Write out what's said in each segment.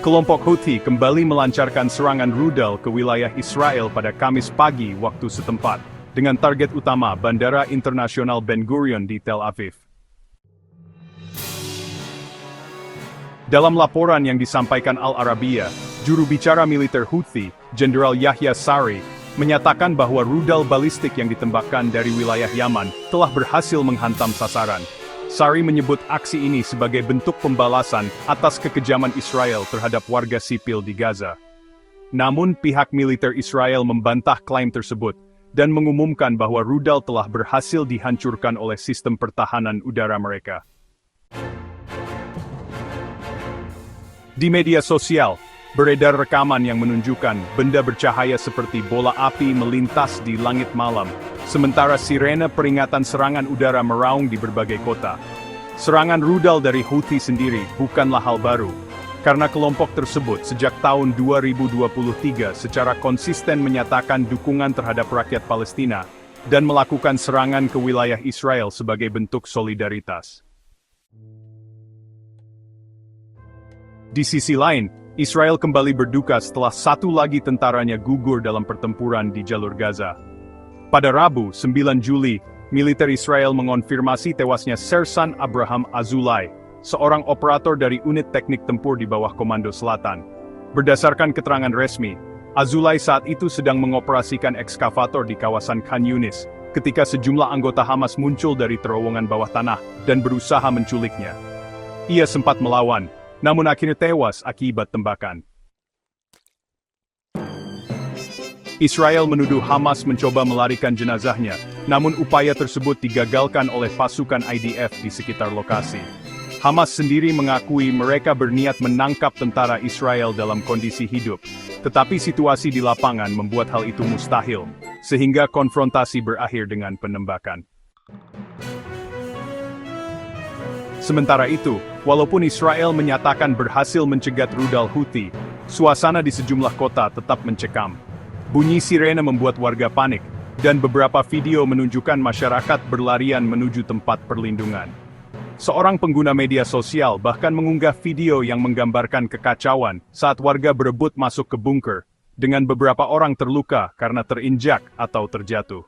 Kelompok Houthi kembali melancarkan serangan rudal ke wilayah Israel pada Kamis pagi waktu setempat, dengan target utama Bandara Internasional Ben Gurion di Tel Aviv. Dalam laporan yang disampaikan Al Arabiya, juru bicara militer Houthi, Jenderal Yahya Sari, menyatakan bahwa rudal balistik yang ditembakkan dari wilayah Yaman telah berhasil menghantam sasaran. Sari menyebut aksi ini sebagai bentuk pembalasan atas kekejaman Israel terhadap warga sipil di Gaza. Namun pihak militer Israel membantah klaim tersebut dan mengumumkan bahwa rudal telah berhasil dihancurkan oleh sistem pertahanan udara mereka. Di media sosial, beredar rekaman yang menunjukkan benda bercahaya seperti bola api melintas di langit malam, sementara sirene peringatan serangan udara meraung di berbagai kota. Serangan rudal dari Houthi sendiri bukanlah hal baru, karena kelompok tersebut sejak tahun 2023 secara konsisten menyatakan dukungan terhadap rakyat Palestina dan melakukan serangan ke wilayah Israel sebagai bentuk solidaritas. Di sisi lain, Israel kembali berduka setelah satu lagi tentaranya gugur dalam pertempuran di jalur Gaza. Pada Rabu, 9 Juli, militer Israel mengonfirmasi tewasnya Sersan Abraham Azulai, seorang operator dari unit teknik tempur di bawah Komando Selatan. Berdasarkan keterangan resmi, Azulai saat itu sedang mengoperasikan ekskavator di kawasan Khan Yunis, ketika sejumlah anggota Hamas muncul dari terowongan bawah tanah dan berusaha menculiknya. Ia sempat melawan, namun akhirnya tewas akibat tembakan. Israel menuduh Hamas mencoba melarikan jenazahnya, namun upaya tersebut digagalkan oleh pasukan IDF di sekitar lokasi. Hamas sendiri mengakui mereka berniat menangkap tentara Israel dalam kondisi hidup, tetapi situasi di lapangan membuat hal itu mustahil, sehingga konfrontasi berakhir dengan penembakan. Sementara itu, walaupun Israel menyatakan berhasil mencegat rudal Houthi, suasana di sejumlah kota tetap mencekam. Bunyi sirene membuat warga panik, dan beberapa video menunjukkan masyarakat berlarian menuju tempat perlindungan. Seorang pengguna media sosial bahkan mengunggah video yang menggambarkan kekacauan saat warga berebut masuk ke bunker, dengan beberapa orang terluka karena terinjak atau terjatuh.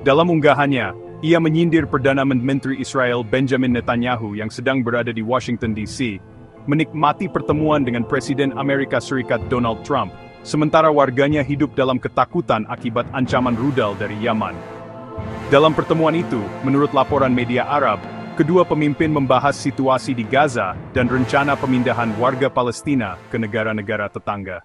Dalam unggahannya, ia menyindir Perdana Menteri Israel Benjamin Netanyahu yang sedang berada di Washington DC, menikmati pertemuan dengan Presiden Amerika Serikat Donald Trump, sementara warganya hidup dalam ketakutan akibat ancaman rudal dari Yaman. Dalam pertemuan itu, menurut laporan media Arab, kedua pemimpin membahas situasi di Gaza dan rencana pemindahan warga Palestina ke negara-negara tetangga.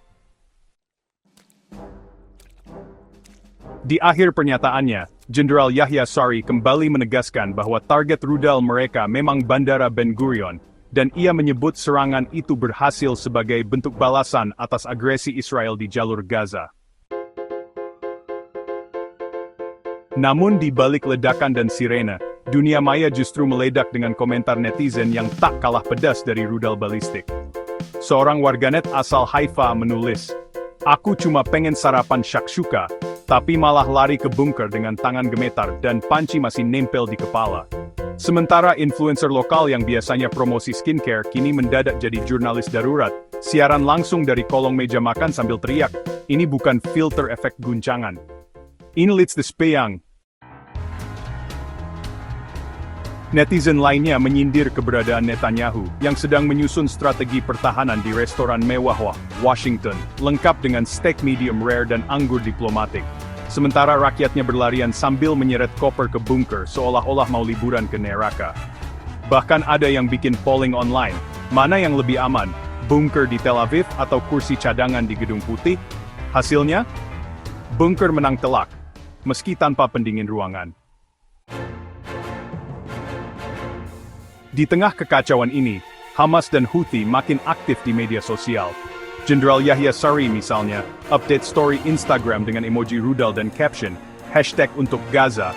Di akhir pernyataannya, Jenderal Yahya Sari kembali menegaskan bahwa target rudal mereka memang Bandara Ben Gurion, dan ia menyebut serangan itu berhasil sebagai bentuk balasan atas agresi Israel di jalur Gaza. Namun di balik ledakan dan sirene, dunia maya justru meledak dengan komentar netizen yang tak kalah pedas dari rudal balistik. Seorang warganet asal Haifa menulis, "Aku cuma pengen sarapan shakshuka, tapi malah lari ke bunker dengan tangan gemetar dan panci masih nempel di kepala." Sementara influencer lokal yang biasanya promosi skincare kini mendadak jadi jurnalis darurat, siaran langsung dari kolong meja makan sambil teriak, "Ini bukan filter efek guncangan. Ini leads the speyang." Netizen lainnya menyindir keberadaan Netanyahu yang sedang menyusun strategi pertahanan di restoran mewah Washington, lengkap dengan steak medium rare dan anggur diplomatik. Sementara rakyatnya berlarian sambil menyeret koper ke bunker seolah-olah mau liburan ke neraka. Bahkan ada yang bikin polling online, mana yang lebih aman, bunker di Tel Aviv atau kursi cadangan di Gedung Putih? Hasilnya, bunker menang telak, meski tanpa pendingin ruangan. Di tengah kekacauan ini, Hamas dan Houthi makin aktif di media sosial. Jenderal Yahya Sari misalnya, update story Instagram dengan emoji rudal dan caption, #untuk Gaza,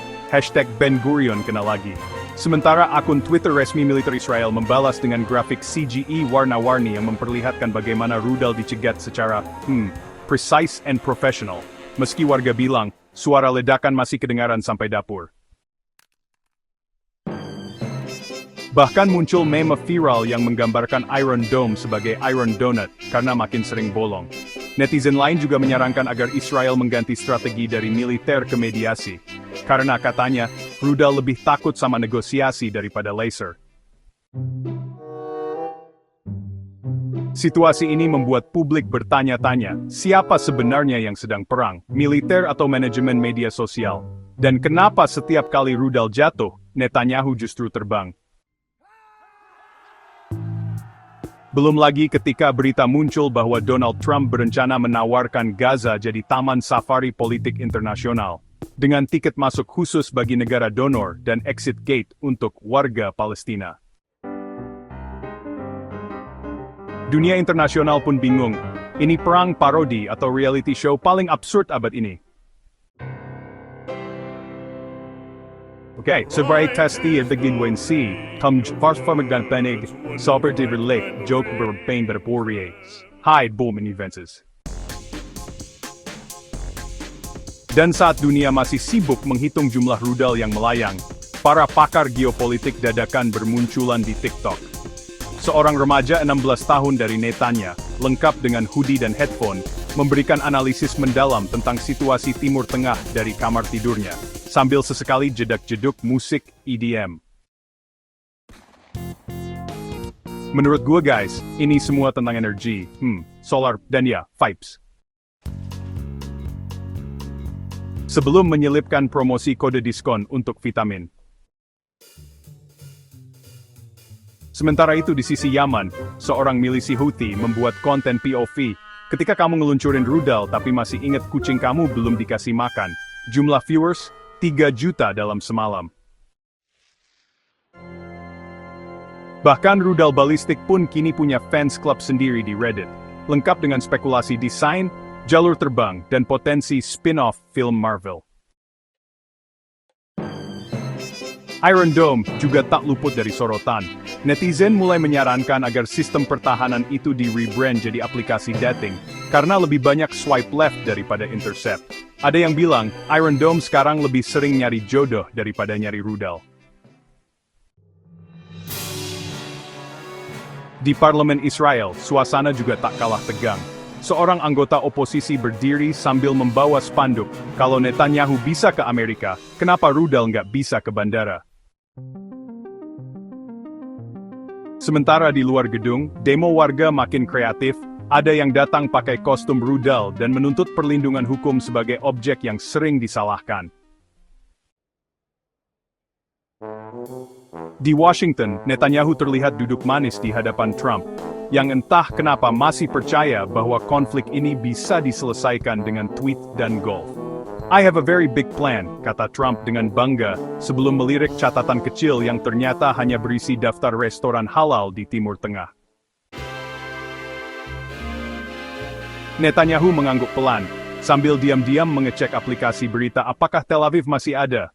#Ben Gurion kena lagi. Sementara akun Twitter resmi militer Israel membalas dengan grafik CGI warna-warni yang memperlihatkan bagaimana rudal dicegat secara, precise and professional. Meski warga bilang, suara ledakan masih kedengaran sampai dapur. Bahkan muncul meme viral yang menggambarkan Iron Dome sebagai Iron Donut karena makin sering bolong. Netizen lain juga menyarankan agar Israel mengganti strategi dari militer ke mediasi. Karena katanya, rudal lebih takut sama negosiasi daripada laser. Situasi ini membuat publik bertanya-tanya, siapa sebenarnya yang sedang perang, militer atau manajemen media sosial? Dan kenapa setiap kali rudal jatuh, Netanyahu justru terbang? Belum lagi ketika berita muncul bahwa Donald Trump berencana menawarkan Gaza jadi taman safari politik internasional, dengan tiket masuk khusus bagi negara donor dan exit gate untuk warga Palestina. Dunia internasional pun bingung, ini perang parodi atau reality show paling absurd abad ini. Oke, sebagai testi yang begin si, fars magdanpanig, sober di relate, joke berpain berporias. Hai, boom in events. Dan saat dunia masih sibuk menghitung jumlah rudal yang melayang, para pakar geopolitik dadakan bermunculan di TikTok. Seorang remaja 16 tahun dari Netanya, lengkap dengan hoodie dan headphone, memberikan analisis mendalam tentang situasi Timur Tengah dari kamar tidurnya, sambil sesekali jedak-jeduk musik EDM. Menurut gue guys, ini semua tentang energi, solar, dan ya, vibes. Sebelum menyelipkan promosi kode diskon untuk vitamin. Sementara itu di sisi Yaman, seorang milisi Houthi membuat konten POV. Ketika kamu ngeluncurin rudal tapi masih inget kucing kamu belum dikasih makan. Jumlah viewers, 3 juta dalam semalam. Bahkan rudal balistik pun kini punya fans club sendiri di Reddit. Lengkap dengan spekulasi desain, jalur terbang, dan potensi spin-off film Marvel. Iron Dome juga tak luput dari sorotan. Netizen mulai menyarankan agar sistem pertahanan itu di-rebrand jadi aplikasi dating, karena lebih banyak swipe left daripada intercept. Ada yang bilang, Iron Dome sekarang lebih sering nyari jodoh daripada nyari rudal. Di parlemen Israel, suasana juga tak kalah tegang. Seorang anggota oposisi berdiri sambil membawa spanduk, kalau Netanyahu bisa ke Amerika, kenapa rudal nggak bisa ke bandara? Sementara di luar gedung, demo warga makin kreatif, ada yang datang pakai kostum rudal dan menuntut perlindungan hukum sebagai objek yang sering disalahkan. Di Washington, Netanyahu terlihat duduk manis di hadapan Trump, yang entah kenapa masih percaya bahwa konflik ini bisa diselesaikan dengan tweet dan golf. I have a very big plan, kata Trump dengan bangga, sebelum melirik catatan kecil yang ternyata hanya berisi daftar restoran halal di Timur Tengah. Netanyahu mengangguk pelan, sambil diam-diam mengecek aplikasi berita apakah Tel Aviv masih ada.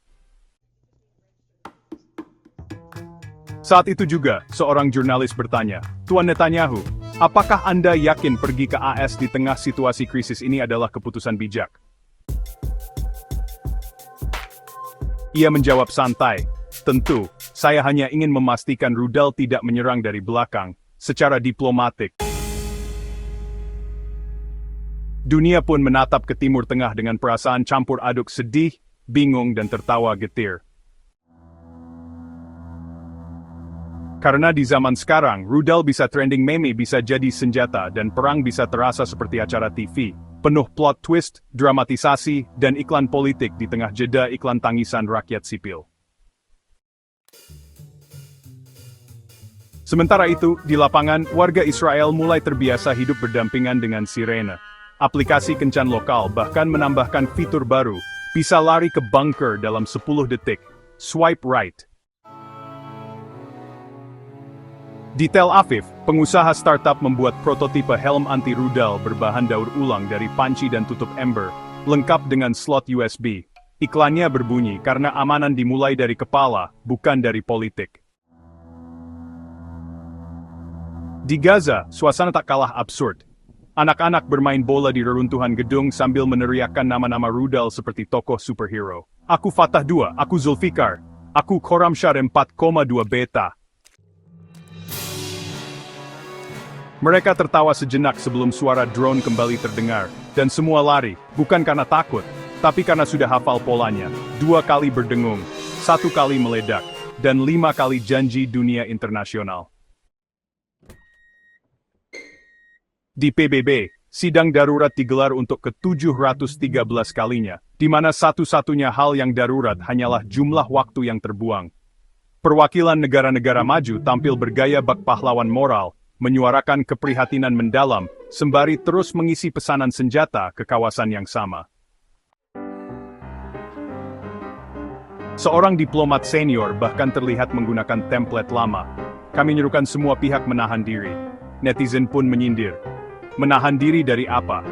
Saat itu juga, seorang jurnalis bertanya, Tuan Netanyahu, apakah Anda yakin pergi ke AS di tengah situasi krisis ini adalah keputusan bijak? Ia menjawab santai, tentu, saya hanya ingin memastikan rudal tidak menyerang dari belakang, secara diplomatik. Dunia pun menatap ke Timur Tengah dengan perasaan campur aduk sedih, bingung dan tertawa getir. Karena di zaman sekarang, rudal bisa trending meme bisa jadi senjata dan perang bisa terasa seperti acara TV. Penuh plot twist, dramatisasi, dan iklan politik di tengah jeda iklan tangisan rakyat sipil. Sementara itu, di lapangan, warga Israel mulai terbiasa hidup berdampingan dengan sirene. Aplikasi kencan lokal bahkan menambahkan fitur baru, bisa lari ke bunker dalam 10 detik. Swipe right. Di Tel Aviv, pengusaha startup membuat prototipe helm anti-rudal berbahan daur ulang dari panci dan tutup ember, lengkap dengan slot USB. Iklannya berbunyi karena amanan dimulai dari kepala, bukan dari politik. Di Gaza, suasana tak kalah absurd. Anak-anak bermain bola di reruntuhan gedung sambil meneriakkan nama-nama rudal seperti tokoh superhero. Aku Fatah II, aku Zulfikar, aku Khorramshahr 4,2 Beta. Mereka tertawa sejenak sebelum suara drone kembali terdengar, dan semua lari, bukan karena takut, tapi karena sudah hafal polanya. 2 kali berdengung, 1 kali meledak, dan 5 kali janji dunia internasional. Di PBB, sidang darurat digelar untuk ke-713 kalinya, di mana satu-satunya hal yang darurat hanyalah jumlah waktu yang terbuang. Perwakilan negara-negara maju tampil bergaya bak pahlawan moral, menyuarakan keprihatinan mendalam, sembari terus mengisi pesanan senjata ke kawasan yang sama. Seorang diplomat senior bahkan terlihat menggunakan template lama. Kami menyerukan semua pihak menahan diri. Netizen pun menyindir. Menahan diri dari apa?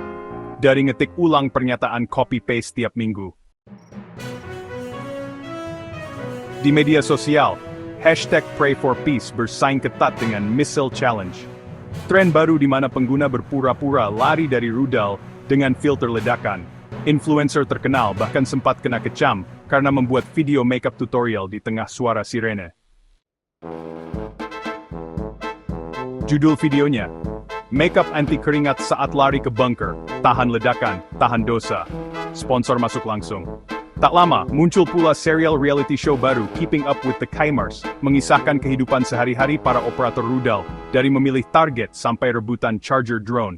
Dari ngetik ulang pernyataan copy-paste tiap minggu. Di media sosial, #PrayForPeace bersaing ketat dengan Missile Challenge. Tren baru di mana pengguna berpura-pura lari dari rudal dengan filter ledakan. Influencer terkenal bahkan sempat kena kecam karena membuat video makeup tutorial di tengah suara sirene. Judul videonya, Makeup anti keringat saat lari ke bunker, tahan ledakan, tahan dosa. Sponsor masuk langsung. Tak lama, muncul pula serial reality show baru Keeping Up with the Kymars, mengisahkan kehidupan sehari-hari para operator rudal, dari memilih target sampai rebutan Charger drone.